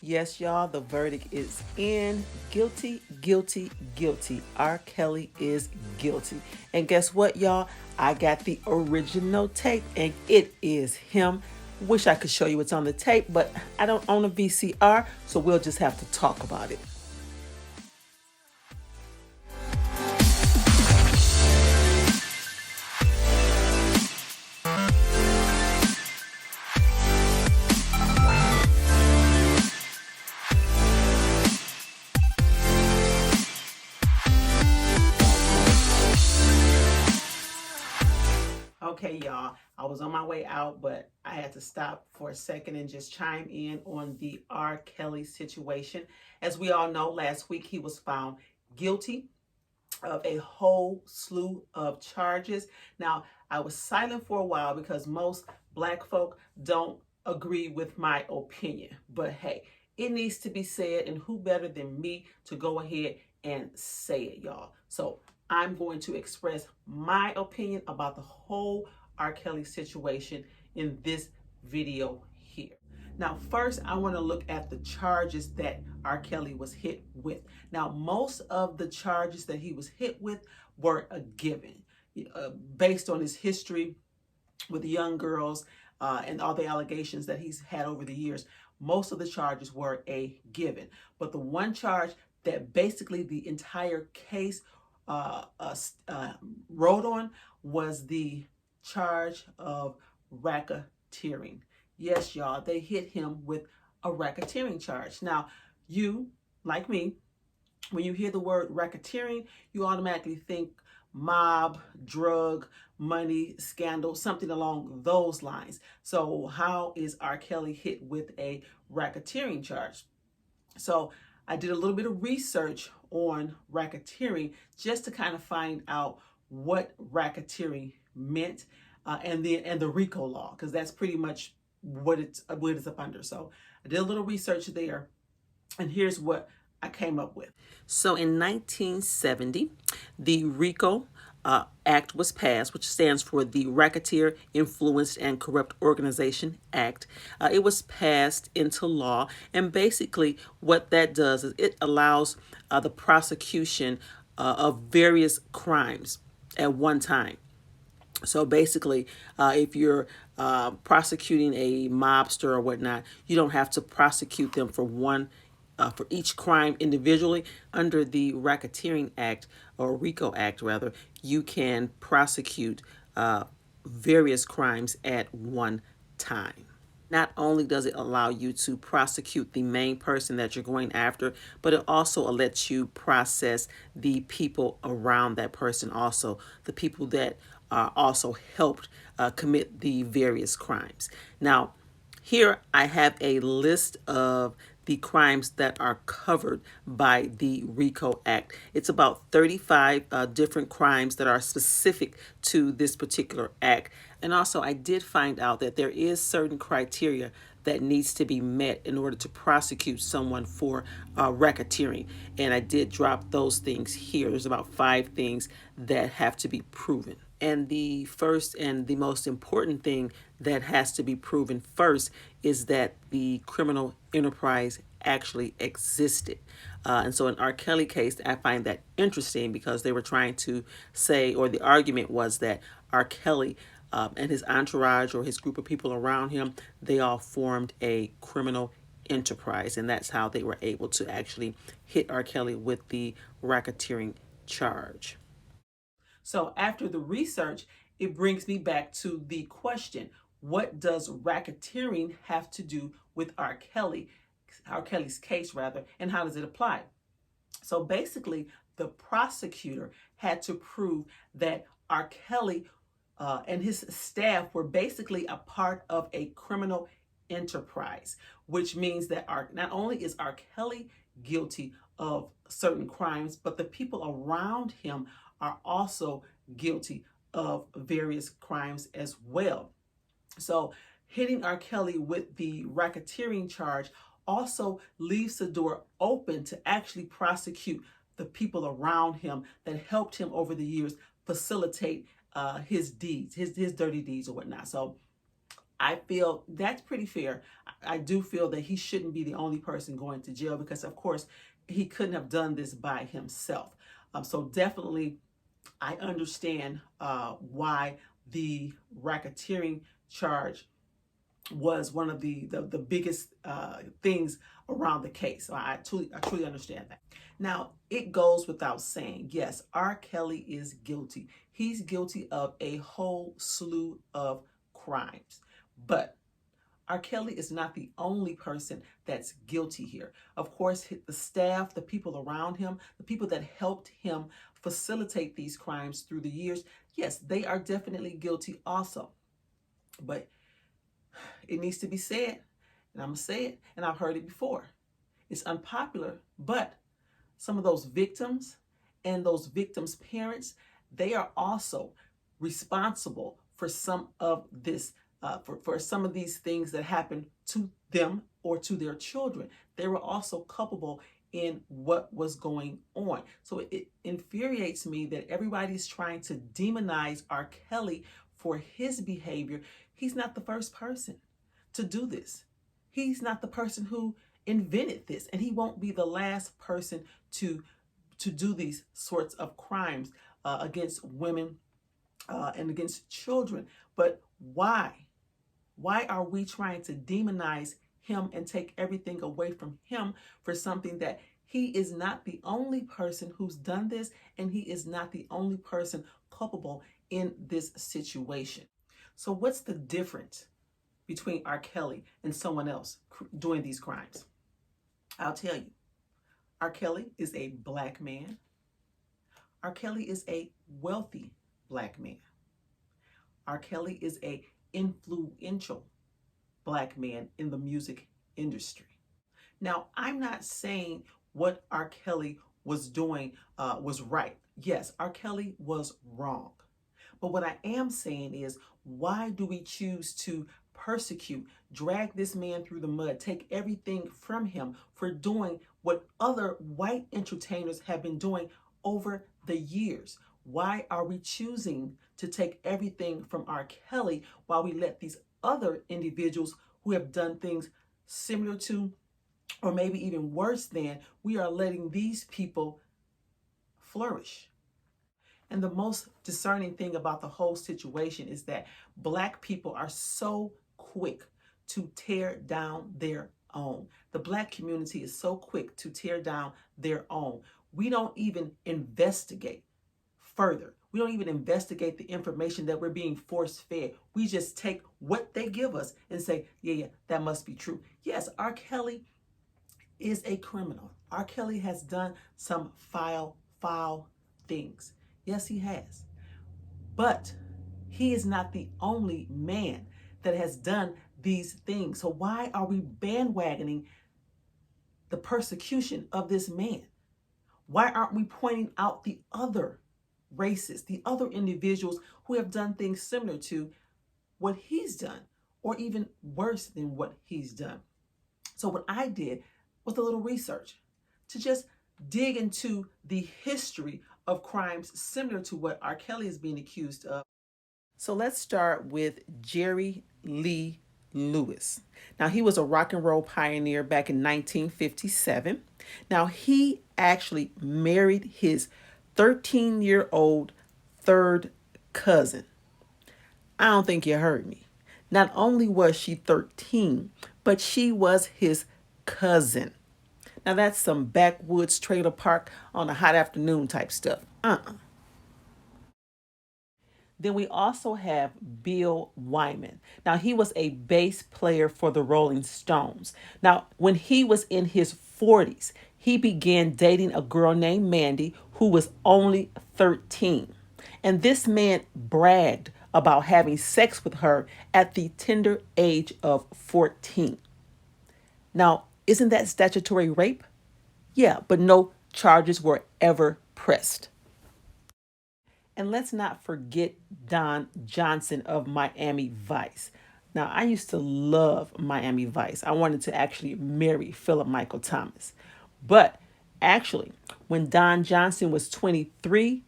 Yes, y'all, the verdict is in. Guilty, guilty, guilty. R. Kelly is guilty. And guess what, y'all? I got the original tape and it is him. Wish I could show you what's on the tape, but I don't own a VCR, so we'll just have to talk about it. Okay, y'all, I was on my way out, but I had to stop for a second and just chime in on the R. Kelly situation. As we all know, last week he was found guilty of a whole slew of charges. Now, I was silent for a while because most black folk don't agree with my opinion. But hey, it needs to be said, and who better than me to go ahead and say it, y'all? So I'm going to express my opinion about the whole R. Kelly situation in this video here. Now, first, I want to look at the charges that R. Kelly was hit with. Now, most of the charges that he was hit with were a given, based on his history with young girls and all the allegations that he's had over the years. Most of the charges were a given. But the one charge that basically the entire case uh, uh, rode on was the charge of racketeering. Yes, y'all, they hit him with a racketeering charge. Now, you, like me, when you hear the word racketeering, you automatically think mob, drug, money, scandal, something along those lines. So, how is R. Kelly hit with a racketeering charge? So, I did a little bit of research on racketeering just to kind of find out what racketeering meant, and the RICO law, because that's pretty much what it's up under. So, I did a little research there, and here's what I came up with. So in 1970, the RICO Act was passed, which stands for the Racketeer Influenced and Corrupt Organization Act. It was passed into law, and basically what that does is it allows the prosecution of various crimes at one time. So basically, if you're prosecuting a mobster or whatnot, you don't have to prosecute them for each crime individually. Under the Racketeering Act, or RICO Act rather, you can prosecute various crimes at one time. Not only does it allow you to prosecute the main person that you're going after, but it also lets you process the people around that person, also the people that also helped commit the various crimes. Now, here I have a list of the crimes that are covered by the RICO Act. It's about 35 different crimes that are specific to this particular act. And also, I did find out that there is certain criteria that needs to be met in order to prosecute someone for racketeering. And I did drop those things here. There's about 5 things that have to be proven. And the first and the most important thing that has to be proven first is that the criminal enterprise actually existed. And so in R. Kelly case, I find that interesting because they were trying to say, or the argument was that R. Kelly and his entourage or his group of people around him, they all formed a criminal enterprise. And that's how they were able to actually hit R. Kelly with the racketeering charge. So after the research, it brings me back to the question, what does racketeering have to do with R. Kelly's case rather, and how does it apply? So basically, the prosecutor had to prove that R. Kelly and his staff were basically a part of a criminal enterprise, which means that not only is R. Kelly guilty of certain crimes, but the people around him are also guilty of various crimes as well. So hitting R. Kelly with the racketeering charge also leaves the door open to actually prosecute the people around him that helped him over the years facilitate his deeds, his dirty deeds or whatnot. So I feel that's pretty fair. I do feel that he shouldn't be the only person going to jail because, of course, he couldn't have done this by himself. So definitely, I understand why the racketeering charge was one of the biggest things around the case. So I truly understand that. Now, it goes without saying, yes, R. Kelly is guilty. He's guilty of a whole slew of crimes. But R. Kelly is not the only person that's guilty here. Of course, the staff, the people around him, the people that helped him facilitate these crimes through the years, yes, they are definitely guilty also. But it needs to be said, and I'm going to say it, and I've heard it before. It's unpopular, but some of those victims and those victims' parents, they are also responsible for some of this, for some of these things that happened to them or to their children. They were also culpable in what was going on. So it infuriates me that everybody's trying to demonize R. Kelly for his behavior. He's not the first person to do this. He's not the person who invented this, and he won't be the last person to do these sorts of crimes against women and against children. But why? Why are we trying to demonize him and take everything away from him for something that he is not the only person who's done this, and he is not the only person culpable in this situation? So what's the difference between R. Kelly and someone else doing these crimes? I'll tell you. R. Kelly is a black man. R. Kelly is a wealthy black man. R. Kelly is a influential black man in the music industry. Now, I'm not saying what R. Kelly was doing was right. Yes, R. Kelly was wrong. But what I am saying is, why do we choose to persecute, drag this man through the mud, take everything from him for doing what other white entertainers have been doing over the years? Why are we choosing to take everything from R. Kelly while we let these other individuals who have done things similar to, or maybe even worse than, we are letting these people flourish? And the most discerning thing about the whole situation is that black people are so quick to tear down their own. The black community is so quick to tear down their own. We don't even investigate further. We don't even investigate the information that we're being force fed. We just take what they give us and say, yeah, that must be true. Yes, R. Kelly is a criminal. R. Kelly has done some foul things. Yes, he has. But he is not the only man that has done these things. So why are we bandwagoning the persecution of this man? Why aren't we pointing out the other races, the other individuals who have done things similar to what he's done, or even worse than what he's done? So what I did was a little research to just dig into the history of crimes similar to what R. Kelly is being accused of. So let's start with Jerry Lee Lewis. Now, he was a rock and roll pioneer back in 1957. Now, he actually married his 13-year-old third cousin. I don't think you heard me. Not only was she 13, but she was his cousin. Now, that's some backwoods trailer park on a hot afternoon type stuff. Then we also have Bill Wyman. Now, he was a bass player for the Rolling Stones. Now, when he was in his 40s, he began dating a girl named Mandy who was only 13. And this man bragged about having sex with her at the tender age of 14. Now, isn't that statutory rape? Yeah, but no charges were ever pressed. And let's not forget Don Johnson of Miami Vice. Now, I used to love Miami Vice. I wanted to actually marry Philip Michael Thomas. But actually, when Don Johnson was 23,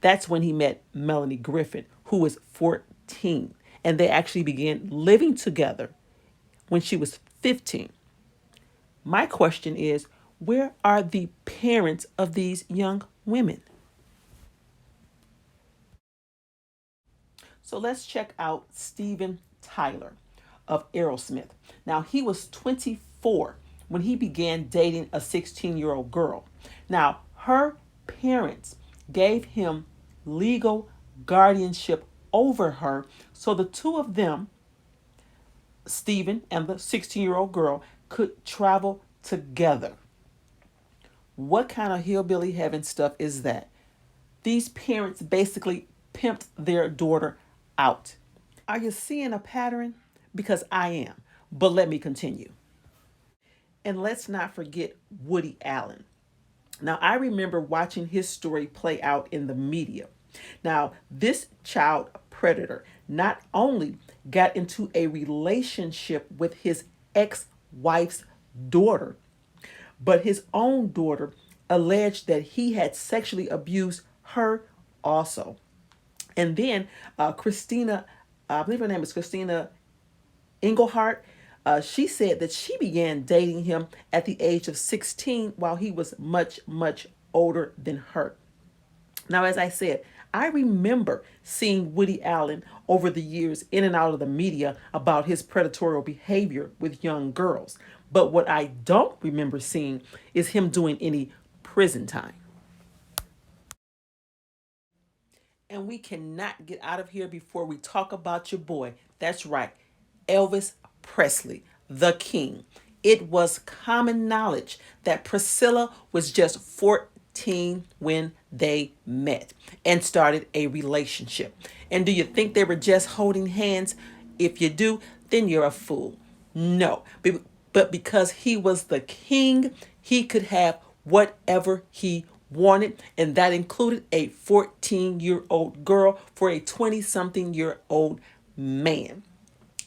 that's when he met Melanie Griffin, who was 14. and they actually began living together when she was 15. My question is, where are the parents of these young women? So let's check out Steven Tyler of Aerosmith. Now, he was 24 when he began dating a 16-year-old girl. Now, her parents gave him legal guardianship over her, so the two of them, Steven and the 16-year-old girl, could travel together. What kind of hillbilly heaven stuff is that? These parents basically pimped their daughter out. Are you seeing a pattern? Because I am. But let me continue. And let's not forget Woody Allen. Now, I remember watching his story play out in the media. Now, this child predator not only got into a relationship with his ex wife's daughter, but his own daughter alleged that he had sexually abused her also. And then Christina, I believe her name is Christina Engelhardt, she said that she began dating him at the age of 16 while he was much, much older than her. Now, as I said, I remember seeing Woody Allen over the years in and out of the media about his predatory behavior with young girls. But what I don't remember seeing is him doing any prison time. And we cannot get out of here before we talk about your boy. That's right, Elvis Presley, the king. It was common knowledge that Priscilla was just 14 when they met and started a relationship. And do you think they were just holding hands? If you do, then you're a fool. No, but because he was the king, he could have whatever he wanted, and that included a 14-year-old girl for a 20-something-year-old man.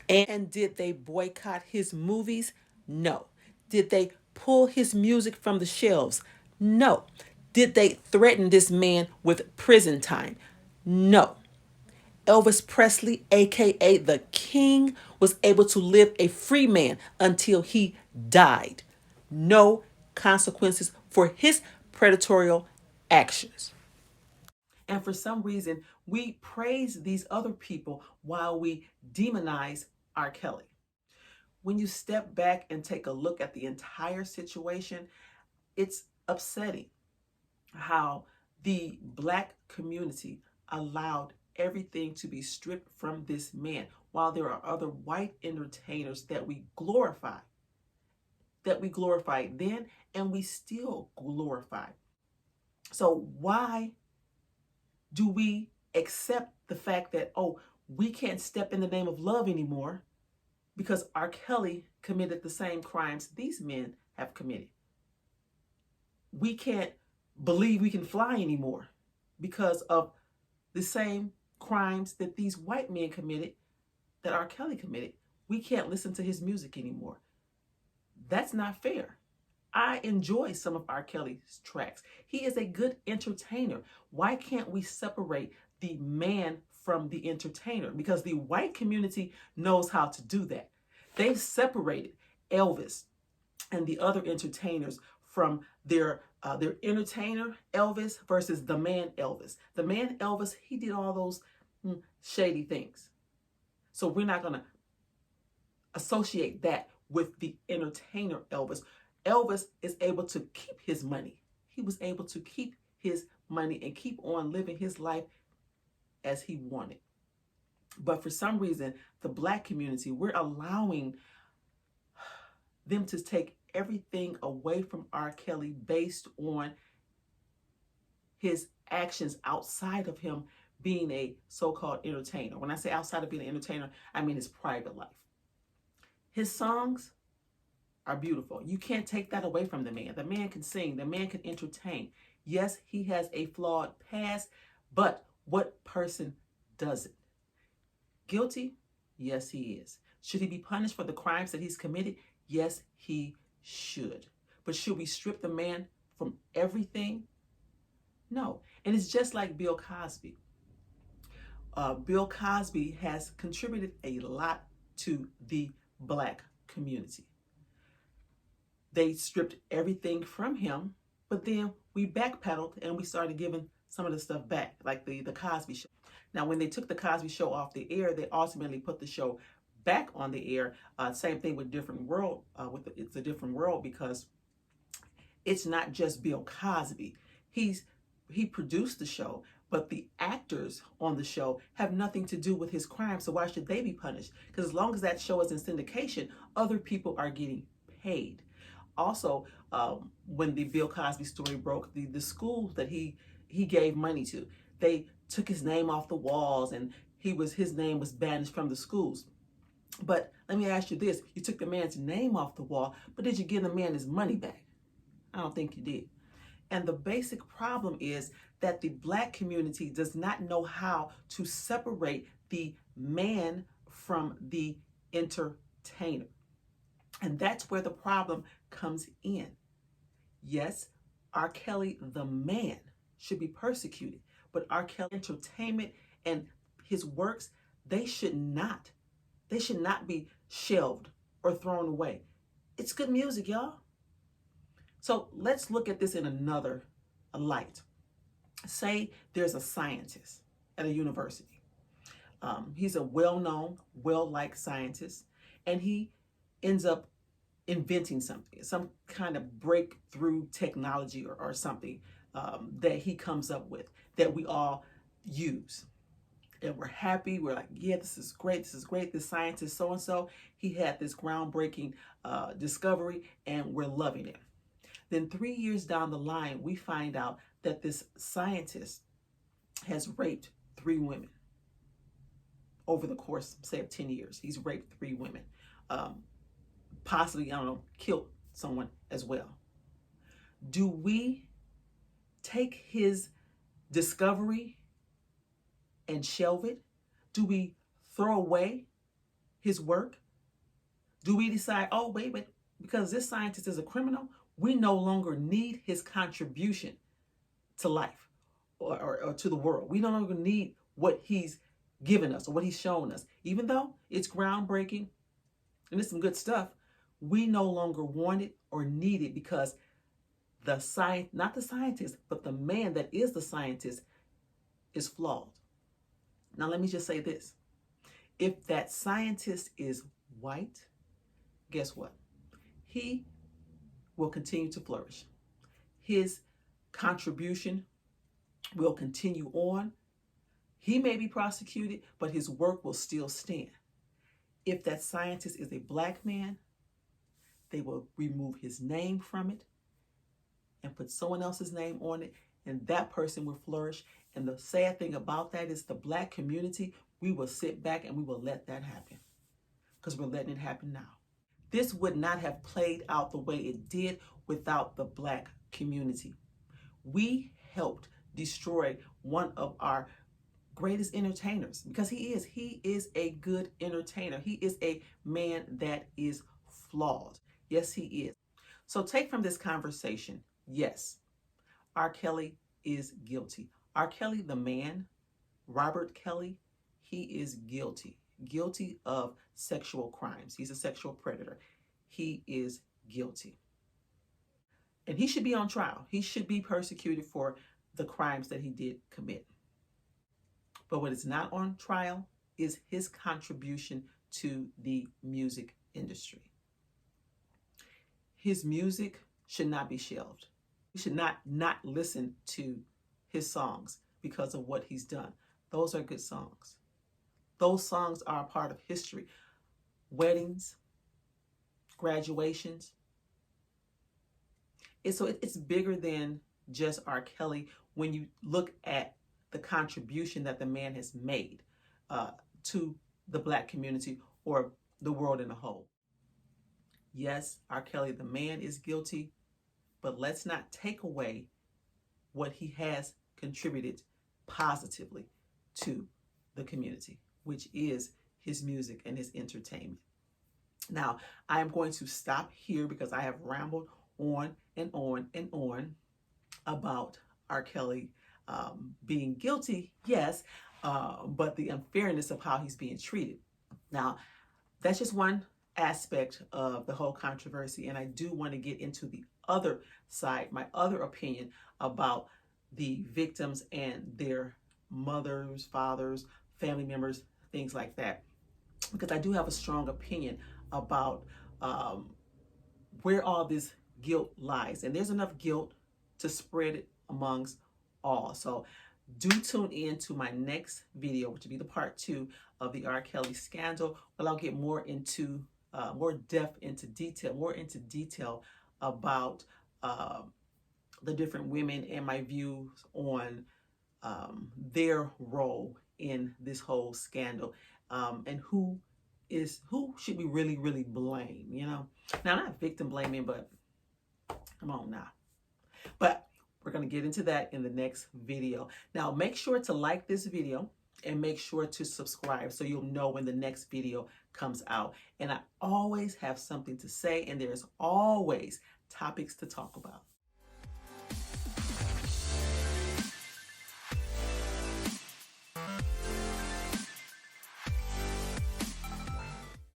And did they boycott his movies? No. Did they pull his music from the shelves? No. Did they threaten this man with prison time? No. Elvis Presley, aka the King, was able to live a free man until he died. No consequences for his predatory actions. And for some reason, we praise these other people while we demonize R. Kelly. When you step back and take a look at the entire situation, it's upsetting how the Black community allowed everything to be stripped from this man, while there are other white entertainers that we glorified then and we still glorify. So why do we accept the fact that, oh, we can't step in the name of love anymore because R. Kelly committed the same crimes these men have committed? We can't believe we can fly anymore because of the same crimes that these white men committed, that R. Kelly committed. We can't listen to his music anymore. That's not fair. I enjoy some of R. Kelly's tracks. He is a good entertainer. Why can't we separate the man from the entertainer? Because the white community knows how to do that. They've separated Elvis and the other entertainers from their entertainer Elvis versus the man Elvis. The man Elvis, he did all those shady things. So we're not going to associate that with the entertainer Elvis. Elvis is able to keep his money. He was able to keep his money and keep on living his life as he wanted. But for some reason, the Black community, we're allowing them to take everything away from R. Kelly based on his actions outside of him being a so-called entertainer. When I say outside of being an entertainer, I mean his private life. His songs are beautiful. You can't take that away from the man. The man can sing. The man can entertain. Yes, he has a flawed past, but what person doesn't? Guilty? Yes, he is. Should he be punished for the crimes that he's committed? Yes, he should. But should we strip the man from everything? No. And it's just like Bill Cosby. Bill Cosby has contributed a lot to the Black community. They stripped everything from him, but then we backpedaled and we started giving some of the stuff back, like the Cosby Show. Now, when they took the Cosby Show off the air, they ultimately put the show back on the air. Same thing with Different World. It's a Different World because it's not just Bill Cosby. He produced the show, but the actors on the show have nothing to do with his crime. So why should they be punished? Because as long as that show is in syndication, other people are getting paid. Also, when the Bill Cosby story broke, the schools that he gave money to, they took his name off the walls, and his name was banished from the schools. But let me ask you this: you took the man's name off the wall, but did you give the man his money back? I don't think you did. And the basic problem is that the Black community does not know how to separate the man from the entertainer. And that's where the problem comes in. Yes, R. Kelly, the man, should be persecuted, but R. Kelly entertainment and his works, they should not be shelved or thrown away. It's good music, y'all. So let's look at this in another light. Say there's a scientist at a university. He's a well-known, well-liked scientist, and he ends up inventing something, some kind of breakthrough technology or something that he comes up with that we all use. And we're happy. We're like, yeah, this is great. This is great. This scientist so-and-so, he had this groundbreaking discovery, and we're loving it. Then 3 years down the line, we find out that this scientist has raped 3 women over the course, say, of 10 years. He's raped 3 women. Possibly, I don't know, killed someone as well. Do we take his discovery and shelve it? Do we throw away his work? Do we decide, oh, wait, because this scientist is a criminal, we no longer need his contribution to life or to the world. We no longer need what he's given us or what he's shown us. Even though it's groundbreaking and it's some good stuff, we no longer want it or need it because not the scientist, but the man that is the scientist is flawed. Now, let me just say this. If that scientist is white, guess what? He will continue to flourish. His contribution will continue on. He may be prosecuted, but his work will still stand. If that scientist is a Black man, they will remove his name from it and put someone else's name on it, and that person will flourish. And the sad thing about that is the Black community, we will sit back and we will let that happen because we're letting it happen now. This would not have played out the way it did without the Black community. We helped destroy one of our greatest entertainers because he is a good entertainer. He is a man that is flawed. Yes, he is. So take from this conversation, yes, R. Kelly is guilty. R. Kelly, the man, Robert Kelly, he is guilty of sexual crimes. He's a sexual predator. He is guilty. And he should be on trial. He should be persecuted for the crimes that he did commit. But what is not on trial is his contribution to the music industry. His music should not be shelved. We should not listen to his songs because of what he's done. Those are good songs. Those songs are a part of history. Weddings, graduations. It's bigger than just R. Kelly when you look at the contribution that the man has made to the Black community or the world in a whole. Yes, R. Kelly, the man, is guilty, but let's not take away what he has contributed positively to the community, which is his music and his entertainment. Now, I am going to stop here because I have rambled on and on and on about R. Kelly being guilty, yes, but the unfairness of how he's being treated. Now, that's just one aspect of the whole controversy, and I do want to get into the other side, my other opinion about the victims and their mothers, fathers, family members, things like that, because I do have a strong opinion about where all this guilt lies, and there's enough guilt to spread it amongst all. So do tune in to my next video, which will be the part 2 of the R. Kelly scandal. Well, I'll get more into more detail about the different women and my views on their role in this whole scandal, and who should we really blame, Now, not victim blaming, but come on now. But we're going to get into that in the next video. Now, make sure to like this video and make sure to subscribe so you'll know when the next video comes out. And I always have something to say, and there's always topics to talk about.